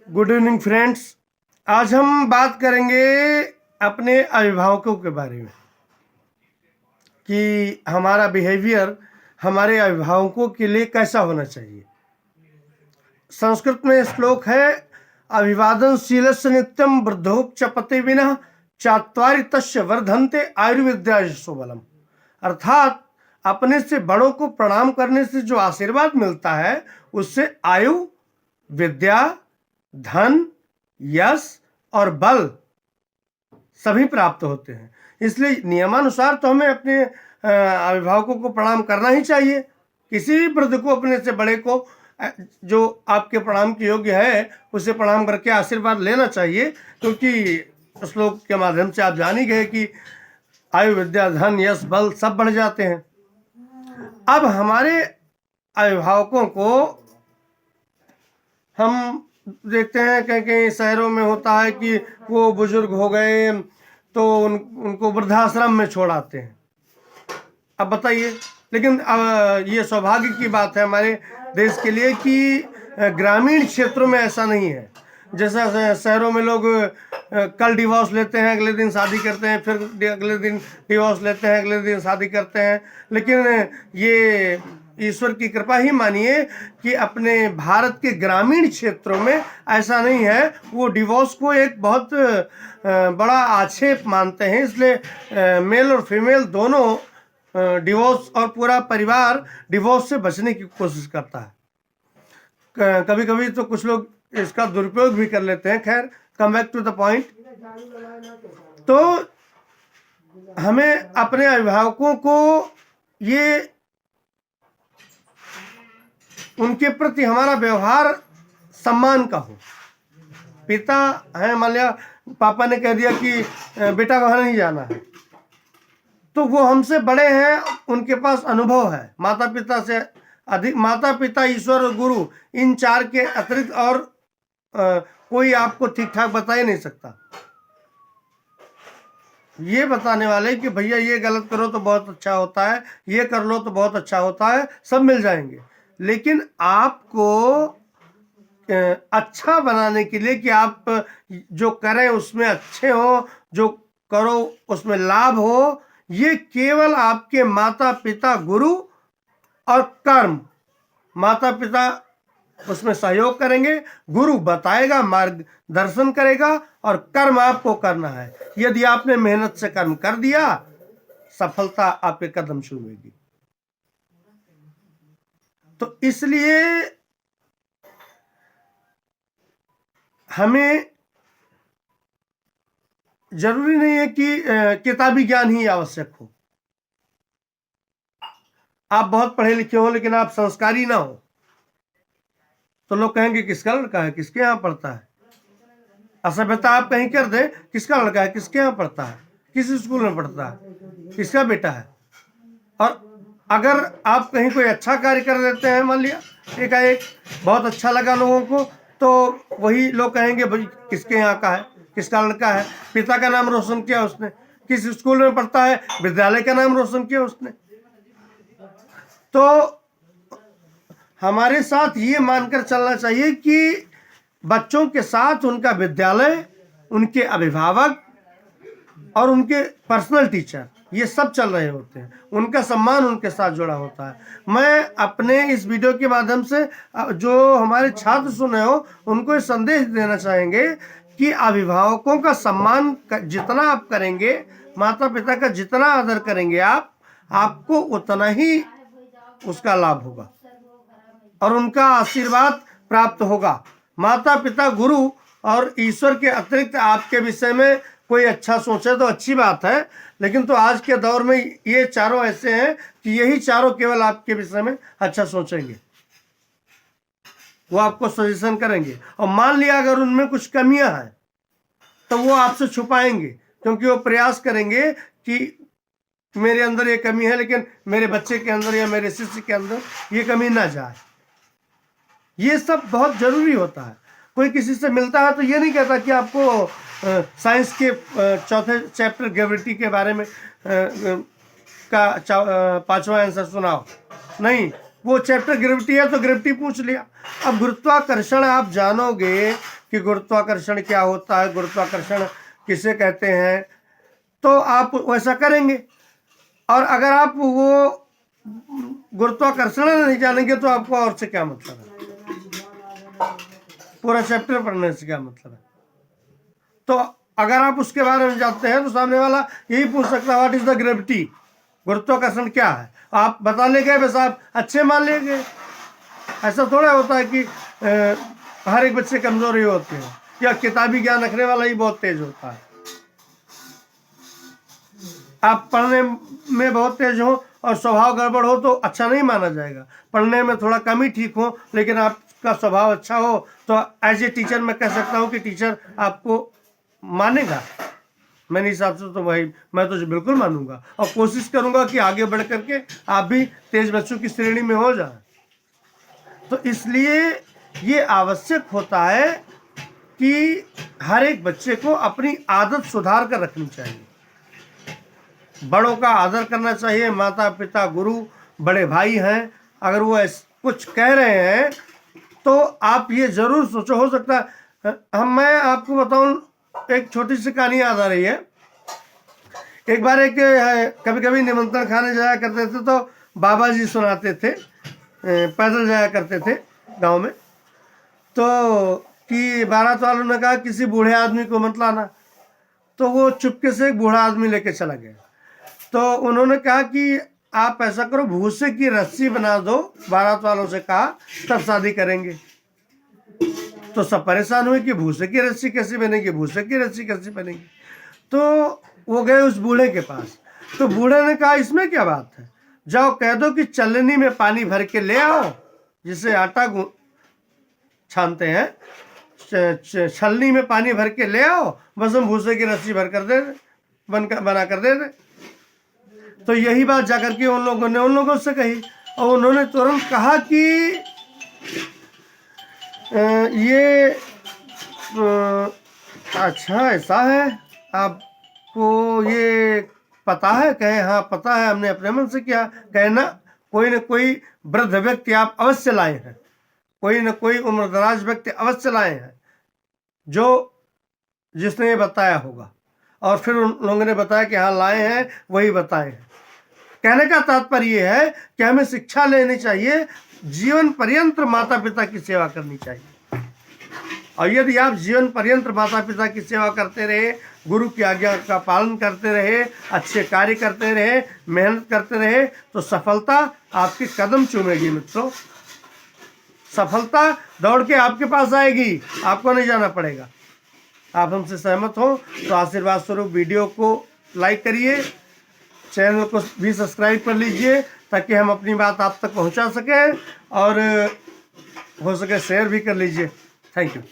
Good evening friends. आज हम बात करेंगे अपने अभिभावकों के बारे में कि हमारा बिहेवियर हमारे अभिभावकों के लिए कैसा होना चाहिए। संस्कृत में श्लोक है, अभिवादनशीलस्य नित्यम वृद्धोपचपते विनः चात्वारि तस्य वर्धन्ते आयुर्विद्या यशो बलम। अर्थात अपने से बड़ों को प्रणाम करने से जो आशीर्वाद मिलता है उससे आयु, विद्या, धन, यश और बल सभी प्राप्त होते हैं। इसलिए नियमानुसार तो हमें अपने अभिभावकों को प्रणाम करना ही चाहिए। किसी भी वृद्ध को, अपने से बड़े को, जो आपके प्रणाम के योग्य है उसे प्रणाम करके आशीर्वाद लेना चाहिए, क्योंकि श्लोक के माध्यम से आप जान ही गए कि आयु, विद्या, धन, यश, बल सब बढ़ जाते हैं। अब हमारे अभिभावकों को हम देखते हैं कहीं कहीं शहरों में होता है कि वो बुजुर्ग हो गए तो उनको वृद्धाश्रम में छोड़ आते हैं। अब बताइए, लेकिन ये सौभाग्य की बात है हमारे देश के लिए कि ग्रामीण क्षेत्रों में ऐसा नहीं है। जैसा शहरों में लोग कल डिवोर्स लेते हैं, अगले दिन शादी करते हैं, फिर अगले दिन डिवोर्स लेते हैं, अगले दिन शादी करते हैं। लेकिन ये ईश्वर की कृपा ही मानिए कि अपने भारत के ग्रामीण क्षेत्रों में ऐसा नहीं है। वो डिवोर्स को एक बहुत बड़ा आक्षेप मानते हैं, इसलिए मेल और फीमेल दोनों डिवोर्स, और पूरा परिवार डिवोर्स से बचने की कोशिश करता है। कभी कभी तो कुछ लोग इसका दुरुपयोग भी कर लेते हैं। खैर, come back to the point. तो हमें अपने अभिभावकों को ये उनके प्रति हमारा व्यवहार सम्मान का हो। पिता है, मान लिया पापा ने कह दिया कि बेटा वहां नहीं जाना है, तो वो हमसे बड़े हैं, उनके पास अनुभव है। माता पिता से अधिक, माता पिता, ईश्वर और गुरु, इन चार के अतिरिक्त और कोई आपको ठीक ठाक बता ही नहीं सकता। ये बताने वाले कि भैया ये गलत करो तो बहुत अच्छा होता है, ये कर लो तो बहुत अच्छा होता है, सब मिल जाएंगे। लेकिन आपको अच्छा बनाने के लिए कि आप जो करें उसमें अच्छे हो, जो करो उसमें लाभ हो, ये केवल आपके माता पिता, गुरु और कर्म। माता पिता उसमें सहयोग करेंगे, गुरु बताएगा, मार्गदर्शन करेगा, और कर्म आपको करना है। यदि आपने मेहनत से कर्म कर दिया, सफलता आपके कदम छूएगी। तो इसलिए हमें जरूरी नहीं है कि किताबी ज्ञान ही आवश्यक हो। आप बहुत पढ़े लिखे हो लेकिन आप संस्कारी ना हो तो लोग कहेंगे किसका लड़का है, किसके यहाँ पढ़ता है। असभ्यता आप कहीं कर दे, किसका लड़का है, किसके यहाँ पढ़ता है, किस स्कूल में पढ़ता है, किसका बेटा है। और अगर आप कहीं कोई अच्छा कार्य कर देते हैं, मान लिया एकाएक बहुत अच्छा लगा लोगों को, तो वही लोग कहेंगे भाई किसके यहाँ का है, किसका लड़का है। पिता का नाम रोशन किया उसने, किस स्कूल में पढ़ता है, विद्यालय का नाम रोशन किया उसने। तो हमारे साथ ये मानकर चलना चाहिए कि बच्चों के साथ उनका विद्यालय, उनके अभिभावक और उनके पर्सनल टीचर, ये सब चल रहे होते हैं। उनका सम्मान उनके साथ जुड़ा होता है। मैं अपने इस वीडियो के माध्यम से जो हमारे छात्र सुने हो उनको संदेश देना चाहेंगे कि अभिभावकों का सम्मान जितना आप करेंगे, माता पिता का जितना आदर करेंगे आपको उतना ही उसका लाभ होगा और उनका आशीर्वाद प्राप्त होगा। माता पिता, गुरु और ईश्वर के अतिरिक्त आपके विषय में कोई अच्छा सोचे तो अच्छी बात है, लेकिन तो आज के दौर में ये चारों ऐसे हैं कि यही चारों केवल आपके विषय में अच्छा सोचेंगे, वो आपको सजेशन करेंगे। और मान लिया अगर उनमें कुछ कमियां हैं तो वो आपसे छुपाएंगे, क्योंकि वो प्रयास करेंगे कि मेरे अंदर ये कमी है लेकिन मेरे बच्चे के अंदर या मेरे शिष्य के अंदर ये कमी ना जाए। ये सब बहुत जरूरी होता है। कोई किसी से मिलता है तो ये नहीं कहता कि आपको साइंस के चौथे चैप्टर ग्रेविटी के बारे में का 5वां आंसर सुनाओ, नहीं। वो चैप्टर ग्रेविटी है तो ग्रेविटी पूछ लिया। अब गुरुत्वाकर्षण आप जानोगे कि गुरुत्वाकर्षण क्या होता है, गुरुत्वाकर्षण किसे कहते हैं, तो आप वैसा करेंगे। और अगर आप वो गुरुत्वाकर्षण नहीं जानेंगे तो आपको और से क्या मतलब है, पूरा चैप्टर पढ़ने से क्या मतलब है। तो अगर आप उसके बारे में जानते हैं तो सामने वाला यही पूछ सकता है, व्हाट इज द ग्रेविटी, गुरुत्वाकर्षण क्या है। आप बता ले गए, बस आप अच्छे मान ले गए। ऐसा थोड़ा होता है कि हर एक बच्चे कमजोर ही होते हैं, या किताबी ज्ञान रखने वाला ही बहुत तेज होता है। आप पढ़ने में बहुत तेज हो और स्वभाव गड़बड़ हो तो अच्छा नहीं माना जाएगा। पढ़ने में थोड़ा कम ही ठीक हो लेकिन आपका स्वभाव अच्छा हो तो एज ए टीचर मैं कह सकता हूँ कि टीचर आपको मानेगा। मेरे हिसाब से तो भाई मैं तो बिल्कुल मानूंगा और कोशिश करूंगा कि आगे बढ़ करके आप भी तेज बच्चों की श्रेणी में हो जाए। तो इसलिए ये आवश्यक होता है कि हर एक बच्चे को अपनी आदत सुधार कर रखनी चाहिए। बड़ों का आदर करना चाहिए, माता पिता गुरु बड़े भाई हैं, अगर वो कुछ कह रहे हैं तो आप ये जरूर सोचो। हो सकता है मैं आपको बताऊं, एक छोटी सी कहानी याद आ रही है। एक बार एक कभी कभी निमंत्रण खाने जाया करते थे तो बाबा जी सुनाते थे, पैदल जाया करते थे गांव में। तो कि बारात वालों ने कहा किसी बूढ़े आदमी को मत लाना, तो वो चुपके से एक बूढ़ा आदमी लेके चला गया। तो उन्होंने कहा कि आप ऐसा करो, भूसे की रस्सी बना दो, बारात वालों से कहा, तब शादी करेंगे। तो सब परेशान हुए कि भूसे की रस्सी कैसे बनेगी, भूसे की रस्सी कैसे बनेगी। तो वो गए उस बूढ़े के पास। तो बूढ़े ने कहा इसमें क्या बात है, जाओ कह दो कि चलनी में पानी भर के ले आओ, जिसे आटा छानते हैं, छलनी में पानी भर के ले आओ, बस हम भूसे की रस्सी भर कर दे बना कर दे। तो यही बात जाकर के उन लोगों से कही और उन्होंने तुरंत कहा कि ये अच्छा ऐसा है, आपको ये पता है? कहे हाँ पता है, हमने अपने मन से किया। कहे ना कोई वृद्ध व्यक्ति आप अवश्य लाए हैं, कोई न कोई उम्रदराज व्यक्ति अवश्य लाए हैं जो जिसने ये बताया होगा। और फिर उन लोगों ने बताया कि हाँ लाए हैं, वही बताए हैं। कहने का तात्पर्य ये है कि हमें शिक्षा लेनी चाहिए, जीवन पर्यंत माता पिता की सेवा करनी चाहिए। और यदि आप जीवन पर्यंत माता पिता की सेवा करते रहे, गुरु की आज्ञा का पालन करते रहे, अच्छे कार्य करते रहे, मेहनत करते रहे, तो सफलता आपके कदम चूमेगी मित्रों। सफलता दौड़ के आपके पास आएगी, आपको नहीं जाना पड़ेगा। आप हमसे सहमत हो तो आशीर्वाद स्वरूप वीडियो को लाइक करिए, चैनल को भी सब्सक्राइब कर लीजिए ताकि हम अपनी बात आप तक पहुंचा सकें, और हो सके शेयर भी कर लीजिए। Thank you.